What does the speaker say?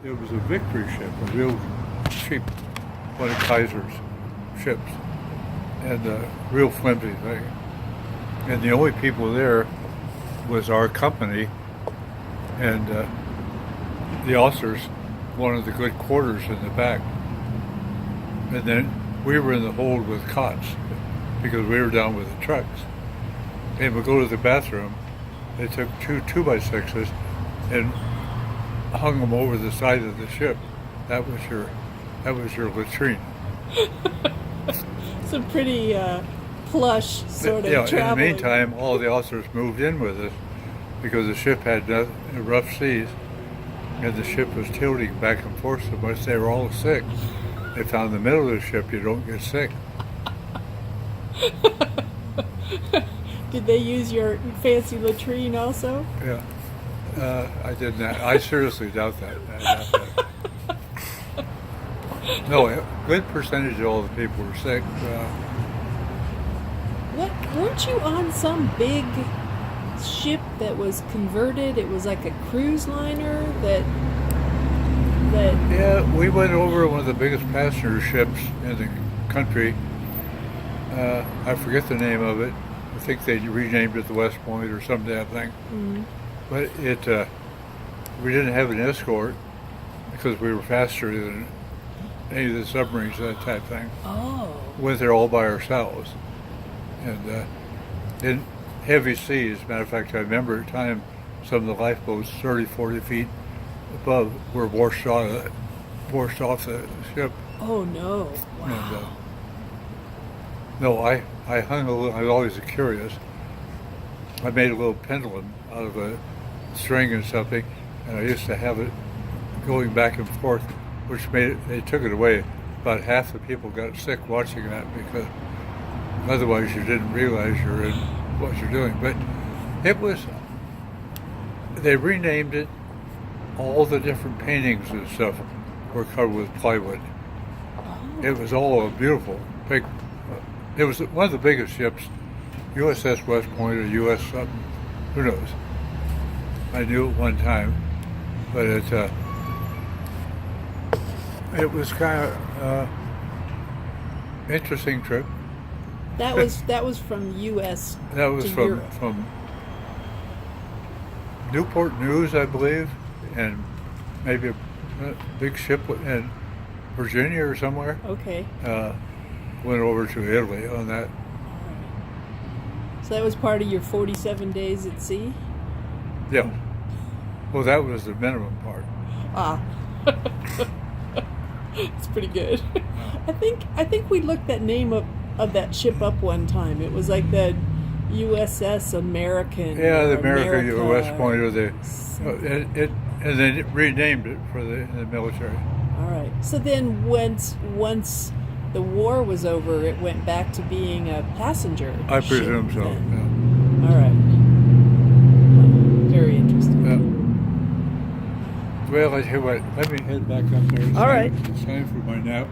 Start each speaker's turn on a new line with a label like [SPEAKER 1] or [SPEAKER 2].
[SPEAKER 1] It was a victory ship, a real cheap, one of Kaiser's ships, and a real flimsy thing. And the only people there was our company, and the officers wanted the good quarters in the back. And then we were in the hold with cots because we were down with the trucks. And we go to the bathroom. They took two 2x6s and hung them over the side of the ship. That was your latrine.
[SPEAKER 2] It's a pretty plush sort of
[SPEAKER 1] In the
[SPEAKER 2] traveling.
[SPEAKER 1] meantime, all the officers moved in with us because the ship had rough seas, and the ship was tilting back and forth so much they were all sick. They found in the middle of the ship you don't get sick.
[SPEAKER 2] Did they use your fancy latrine also?
[SPEAKER 1] Yeah. I did not. I seriously doubt that. I doubt that. No, a good percentage of all the people were sick.
[SPEAKER 2] Weren't you on some big ship that was converted? It was like a cruise liner that.
[SPEAKER 1] Yeah, we went over one of the biggest passenger ships in the country. I forget the name of it. I think they renamed it the West Point or some damn thing.
[SPEAKER 2] Mm-hmm.
[SPEAKER 1] But we didn't have an escort because we were faster than any of the submarines, that type of thing.
[SPEAKER 2] Oh.
[SPEAKER 1] Went there all by ourselves. And in heavy seas, matter of fact, I remember at the time some of the lifeboats 30, 40 feet above were washed off the ship.
[SPEAKER 2] Oh no! Wow.
[SPEAKER 1] And, no, I hung a little. I was always curious. I made a little pendulum out of a string and something, and I used to have it going back and forth, which made it. They took it away. About half the people got sick watching that because otherwise you didn't realize you're in what you're doing. But it was. They renamed it. All the different paintings and stuff were covered with plywood.
[SPEAKER 2] Oh.
[SPEAKER 1] It was all a beautiful big. It was one of the biggest ships, USS West Point or US something, who knows. I knew it one time, but it was kind of interesting trip.
[SPEAKER 2] That was from U.S.
[SPEAKER 1] That was
[SPEAKER 2] to
[SPEAKER 1] from
[SPEAKER 2] Europe.
[SPEAKER 1] Newport News, I believe, and maybe a big ship in Virginia or somewhere.
[SPEAKER 2] Okay.
[SPEAKER 1] Went over to Italy on that.
[SPEAKER 2] So that was part of your 47 days at sea?
[SPEAKER 1] Yeah. Well, that was the minimum part.
[SPEAKER 2] Ah. It's pretty good. I think we looked that name of that ship up one time. It was like the USS American.
[SPEAKER 1] Yeah, the
[SPEAKER 2] America.
[SPEAKER 1] West Point, or and they renamed it for in the military.
[SPEAKER 2] All right. So then once the war was over, it went back to being a passenger
[SPEAKER 1] I
[SPEAKER 2] ship
[SPEAKER 1] presume so.
[SPEAKER 2] then.
[SPEAKER 1] Yeah.
[SPEAKER 2] All right. Very interesting.
[SPEAKER 1] Yeah. Well, I tell you what, let me head back up there.
[SPEAKER 2] All right.
[SPEAKER 1] It's time for my nap.